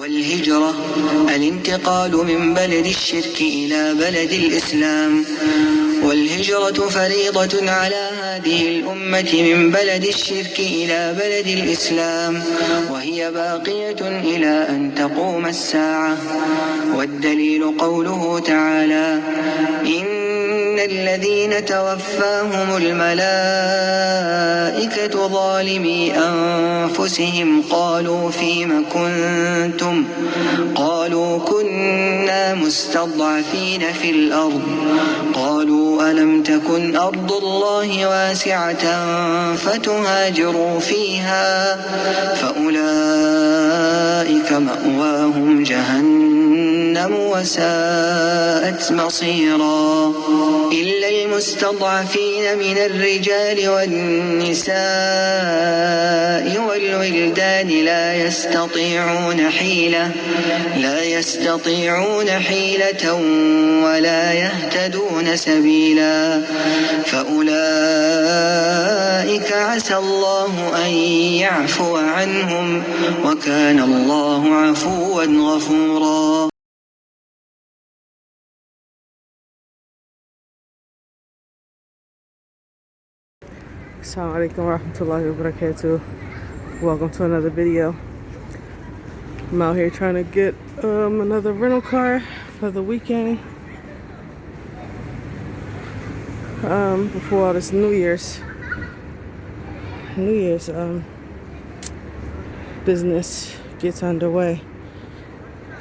والهجرة الانتقال من بلد الشرك إلى بلد الإسلام. والهجرة فريضة على هذه الأمة من بلد الشرك إلى بلد الإسلام، وهي باقية إلى أن تقوم الساعة. والدليل قوله تعالى: إن الذين توفاهم الملائكة ظالمي أنفسهم قالوا فيم كنتم قالوا كنا مستضعفين في الأرض قالوا ألم تكن أرض الله واسعة فتهاجروا فيها فأولئك مأواهم جهنم وساءت مصيرا. إلا المستضعفين من الرجال والنساء والولدان لا يستطيعون حيلة ولا يهتدون سبيلا، فأولئك عسى الله أن يعفو عنهم وكان الله عفوا غفورا. Assalamu alaikum warahmatullahi wabarakatuh. Welcome to another video. I'm out here trying to get another rental car for the weekend before all this New Year's business gets underway.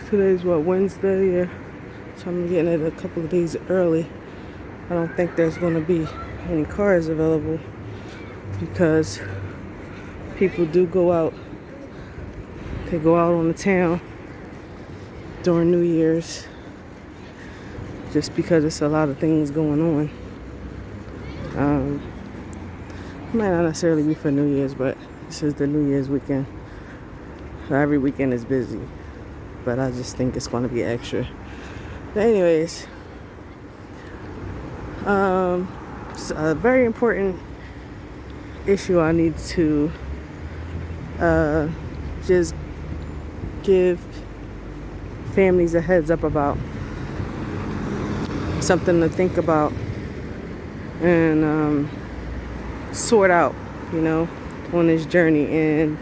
Today's Wednesday, yeah. So I'm getting it a couple of days early. I don't think there's going to be any cars available because people do go out. They go out on the town during New Year's just because it's a lot of things going on. Might not necessarily be for New Year's, but this is the New Year's weekend. So every weekend is busy, but I just think it's going to be extra. But anyways, it's a very important issue I need to just give families a heads up about, something to think about and sort out, on this journey, and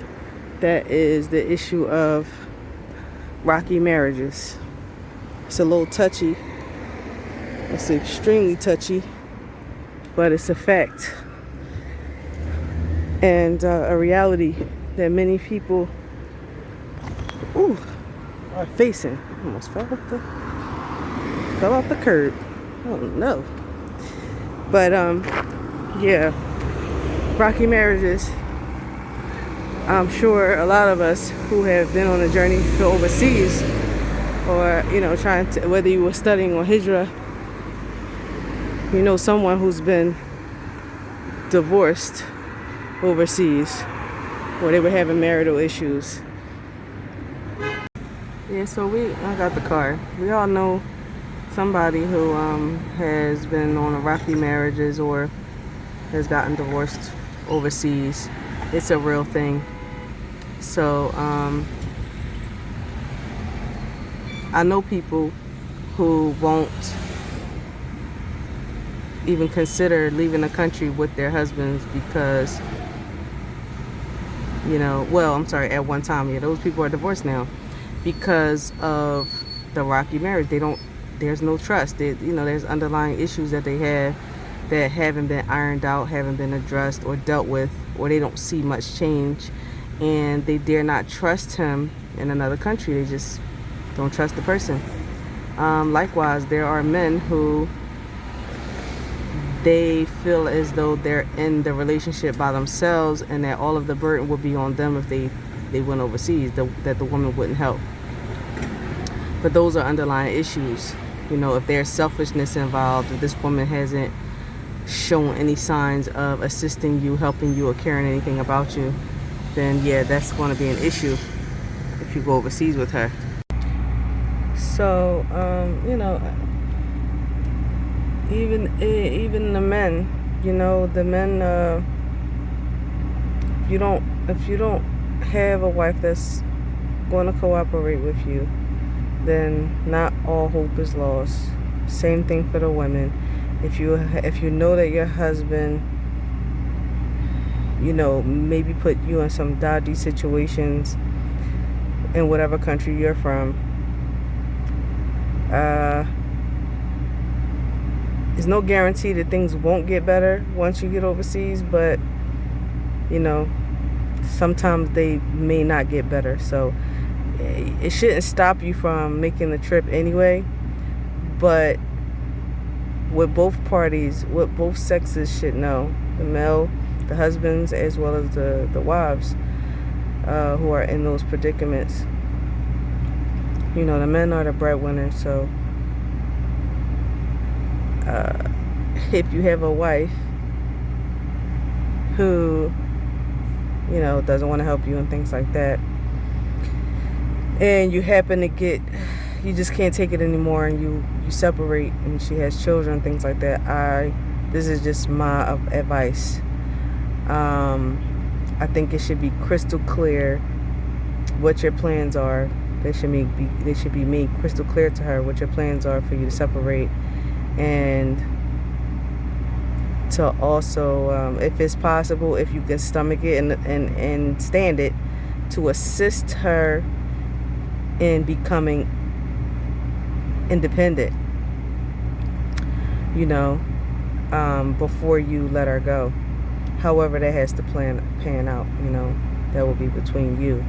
that is the issue of rocky marriages. It's a little touchy. It's extremely touchy, but it's a fact and a reality that many people are facing. Almost fell off the curb. Oh no. But yeah, rocky marriages. I'm sure a lot of us who have been on a journey to overseas, or trying to, whether you were studying or Hijrah, someone who's been divorced overseas, or they were having marital issues. Yeah, so I got the car. We all know somebody who has been on a rocky marriages or has gotten divorced overseas. It's a real thing. So I know people who won't even consider leaving the country with their husbands because at one time, those people are divorced now because of the rocky marriage. There's no trust. There's underlying issues that they have that haven't been ironed out, haven't been addressed or dealt with, or they don't see much change, and they dare not trust him in another country. They just don't trust the person. Likewise, there are men who they feel as though they're in the relationship by themselves and that all of the burden would be on them if they went overseas, that the woman wouldn't help. But those are underlying issues. If there's selfishness involved, if this woman hasn't shown any signs of assisting you, helping you, or caring anything about you, then yeah, that's going to be an issue if you go overseas with her. So, even the men, if you don't have a wife that's going to cooperate with you, then not all hope is lost. Same thing for the women. If you know that your husband, maybe put you in some dodgy situations in whatever country you're from, there's no guarantee that things won't get better once you get overseas, but sometimes they may not get better. So it shouldn't stop you from making the trip anyway. But what both parties, what both sexes should know, the husbands as well as the wives who are in those predicaments, the men are the breadwinners. So if you have a wife who doesn't want to help you and things like that, and you happen to you just can't take it anymore, and you separate, and she has children, things like that, this is just my advice. I think it should be crystal clear what your plans are. They should be made crystal clear to her what your plans are for you to separate, and to also, if it's possible, if you can stomach it and stand it, to assist her in becoming independent, before you let her go. However that has to pan out, that will be between you.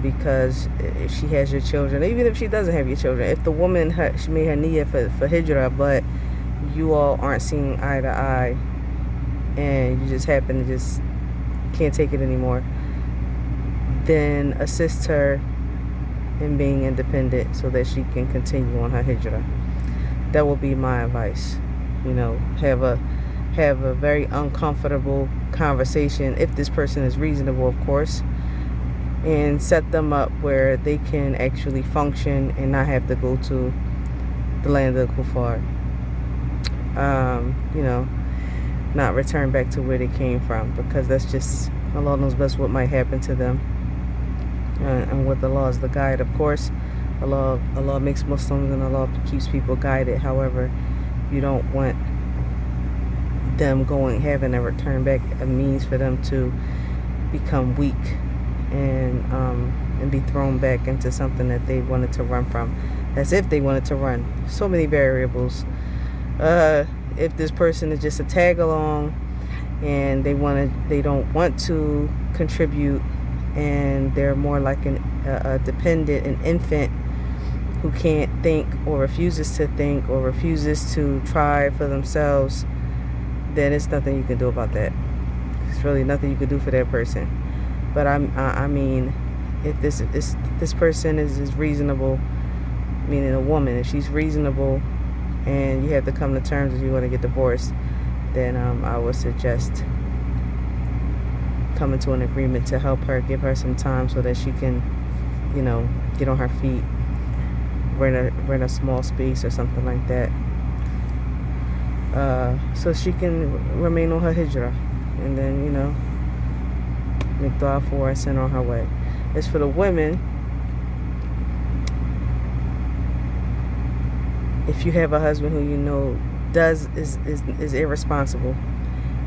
Because if she has your children, even if she doesn't have your children, if the woman, she made her niyyah for Hijrah, but you all aren't seeing eye to eye, and you just happen to just can't take it anymore, then assist her in being independent so that she can continue on her Hijrah. That will be my advice. Have a very uncomfortable conversation, if this person is reasonable, of course, and set them up where they can actually function and not have to go to the land of the kuffar. Not return back to where they came from, because that's just, Allah knows best what might happen to them. And what the law is the guide, of course. Allah makes Muslims, and Allah keeps people guided. However, you don't want them having a return back, a means for them to become weak and be thrown back into something that they wanted to run from, as if they wanted to run. So many variables. If this person is just a tag along and they don't want to contribute, and they're more like a dependent, an infant who can't think, or refuses to think, or refuses to try for themselves, then it's nothing you can do about that. It's really nothing you can do for that person. But I mean, if this person is reasonable, meaning a woman, if she's reasonable, and you have to come to terms if you want to get divorced, then I would suggest coming to an agreement to help her, give her some time so that she can, get on her feet, rent a small space or something like that, so she can remain on her Hijrah, and then, make dua for her and send her on her way. As for the women, if you have a husband who is irresponsible,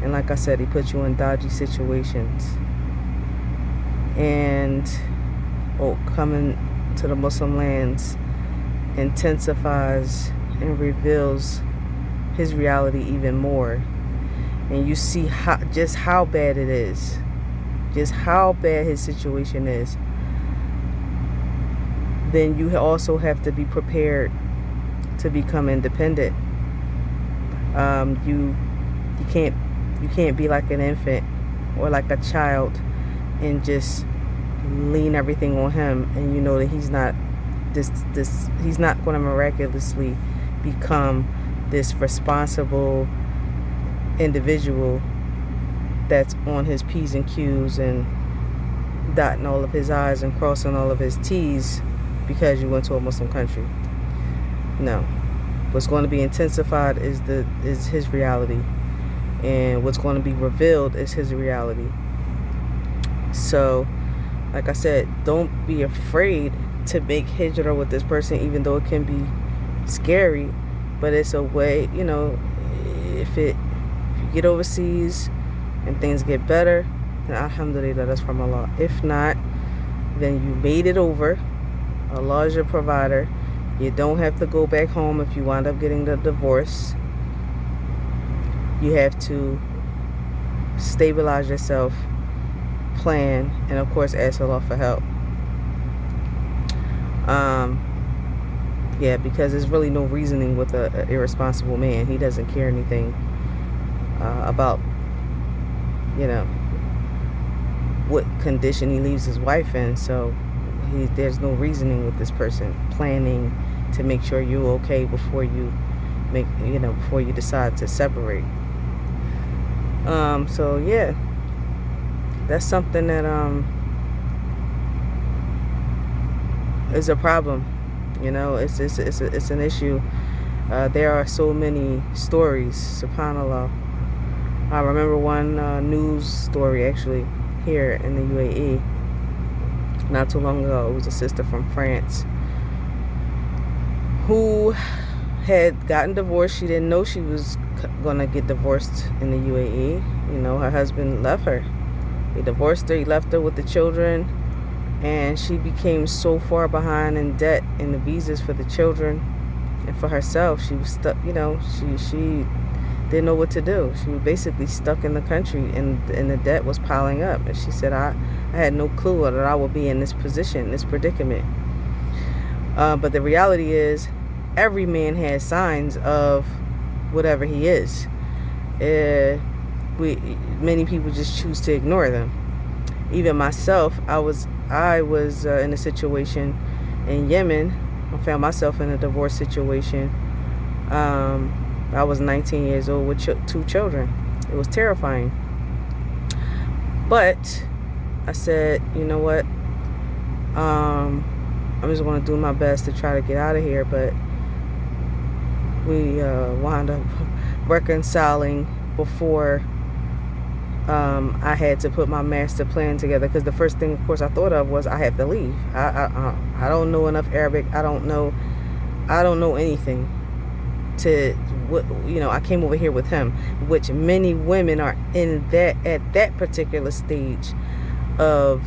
and like I said, he puts you in dodgy situations, and coming to the Muslim lands intensifies and reveals his reality even more, and you see just how bad it is, just how bad his situation is, then you also have to be prepared to become independent. You can't be like an infant or like a child and just lean everything on him, and you know that he's not he's not going to miraculously become this responsible individual that's on his P's and Q's and dotting all of his I's and crossing all of his T's because you went to a Muslim country. No. What's going to be intensified is his reality, and what's going to be revealed is his reality. So like I said, don't be afraid to make hijrah with this person, even though it can be scary. But it's a way, if you get overseas and things get better, then alhamdulillah, that's from Allah. If not, then you made it over. Allah is your provider. You don't have to go back home if you wind up getting the divorce. You have to stabilize yourself, plan, and of course ask Allah for help. Yeah, because there's really no reasoning with a irresponsible man. He doesn't care anything about, what condition he leaves his wife in. So there's no reasoning with this person planning to make sure you're okay before you before you decide to separate. So yeah, that's something that is a problem. It's an issue. There are so many stories, subhanallah. I remember one news story actually here in the UAE not too long ago. It was a sister from France who had gotten divorced. She didn't know she was gonna get divorced in the UAE. Her husband left her. He divorced her. He left her with the children, and she became so far behind in debt in the visas for the children and for herself. She was stuck. She didn't know what to do. She was basically stuck in the country, and the debt was piling up. And she said, I had no clue that I would be in this position, this predicament. But the reality is, every man has signs of whatever he is. Many people just choose to ignore them. Even myself, I was in a situation in Yemen. I found myself in a divorce situation. I was 19 years old with 2 children. It was terrifying. But I said, you know what? I'm just going to do my best to try to get out of here. But we wound up reconciling before I had to put my master plan together, because the first thing, of course, I thought of was I have to leave. I don't know enough Arabic. I don't know anything to I came over here with him, which many women are in at that particular stage of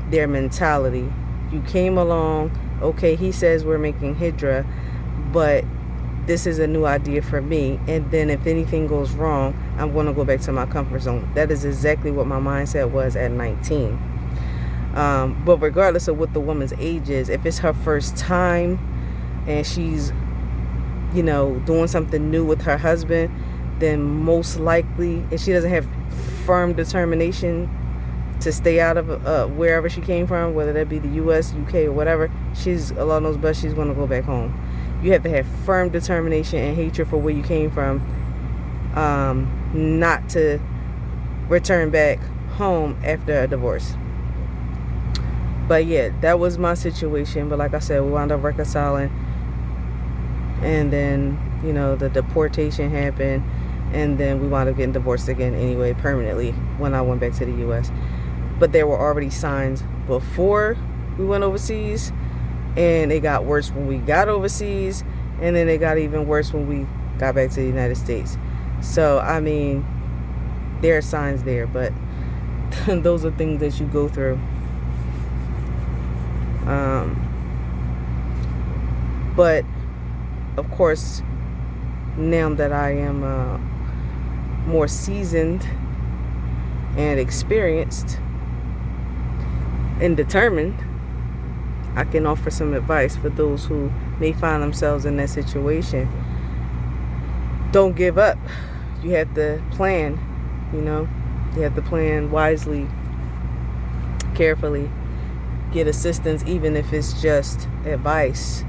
their mentality. You came along, okay, he says we're making hijrah, but this is a new idea for me, and then if anything goes wrong, I'm going to go back to my comfort zone. That is exactly what my mindset was at 19. But regardless of what the woman's age is, if it's her first time and she's doing something new with her husband, then most likely, if she doesn't have firm determination to stay out of wherever she came from, whether that be the US, UK, or whatever, Allah knows best, she's going to go back home. You have to have firm determination and hatred for where you came from, not to return back home after a divorce. But yeah, that was my situation. But like I said, we wound up reconciling, and then the deportation happened, and then we wound up getting divorced again anyway, permanently, when I went back to the US. But there were already signs before we went overseas, and it got worse when we got overseas, and then it got even worse when we got back to the United States. So I mean, there are signs there, but those are things that you go through. But of course, now that I am more seasoned and experienced and determined, I can offer some advice for those who may find themselves in that situation. Don't give up. You have to plan, You have to plan wisely, carefully. Get assistance, even if it's just advice,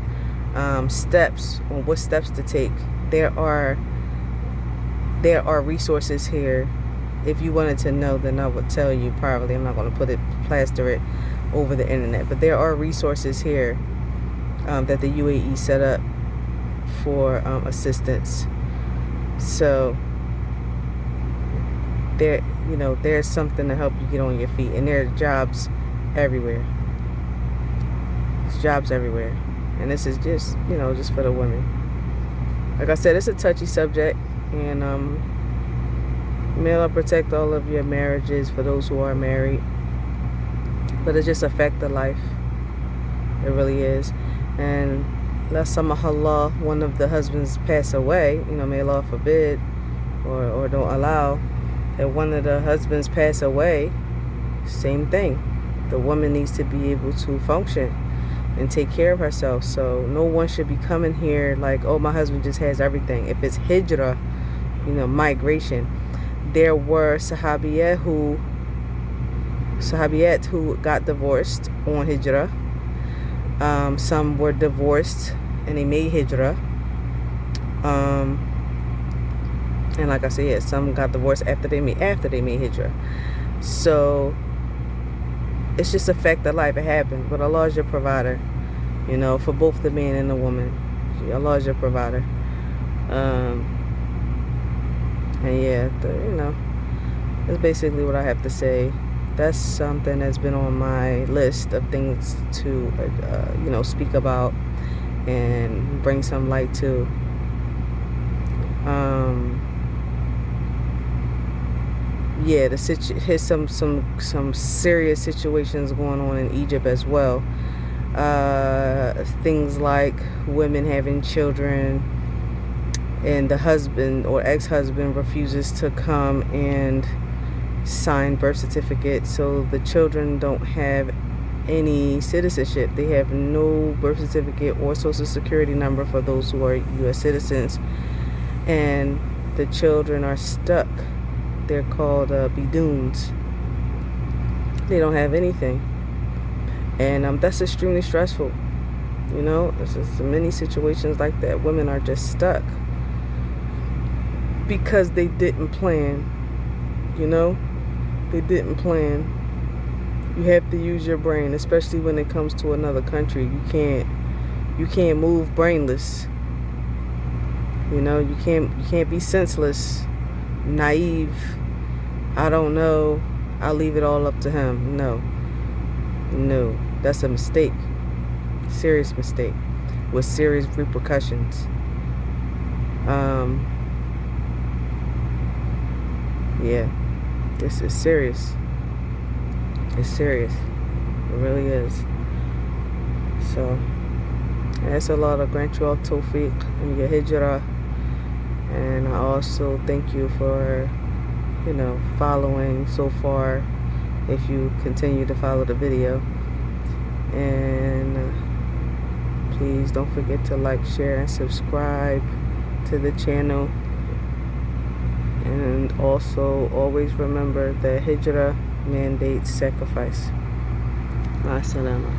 steps on what steps to take. There are resources here. If you wanted to know, then I would tell you privately. I'm not going to plaster it over the internet, but there are resources here that the UAE set up for assistance. So there's something to help you get on your feet, and there are jobs everywhere. There's jobs everywhere. And this is just, just for the women. Like I said, it's a touchy subject. And may Allah protect all of your marriages for those who are married. But it just affects the life. It really is. And la samahallah, one of the husbands pass away, may Allah forbid or don't allow that one of the husbands pass away, same thing. The woman needs to be able to function and take care of herself. So no one should be coming here like, oh, my husband just has everything. If it's hijrah, migration, there were sahabiyat who got divorced on hijrah. Some were divorced and they made hijrah. And like I said, yeah, some got divorced after they made hijrah. So it's just a fact of life. It happens. But Allah is your provider, for both the man and the woman. Allah is your provider. And yeah, that's basically what I have to say. That's something that's been on my list of things to, speak about and bring some light to. Yeah, here's some serious situations going on in Egypt as well. Things like women having children and the husband or ex-husband refuses to come and sign birth certificate, so the children don't have any citizenship. They have no birth certificate or social security number for those who are U.S. citizens, and the children are stuck. They're called bidoons. They don't have anything, and that's extremely stressful. There's just many situations like that. Women are just stuck because they didn't plan. They didn't plan. You have to use your brain, especially when it comes to another country. You can't move brainless. You can't be senseless, naive. I don't know, I'll leave it all up to him. No, that's a mistake. Serious mistake with serious repercussions. Yeah, this is serious. It's serious. It really is. So, that's a lot of grant you all tawfiq in your hijrah. And I also thank you for, following so far, if you continue to follow the video. And please don't forget to like, share, and subscribe to the channel. And also always remember that hijrah mandates sacrifice. Assalamu.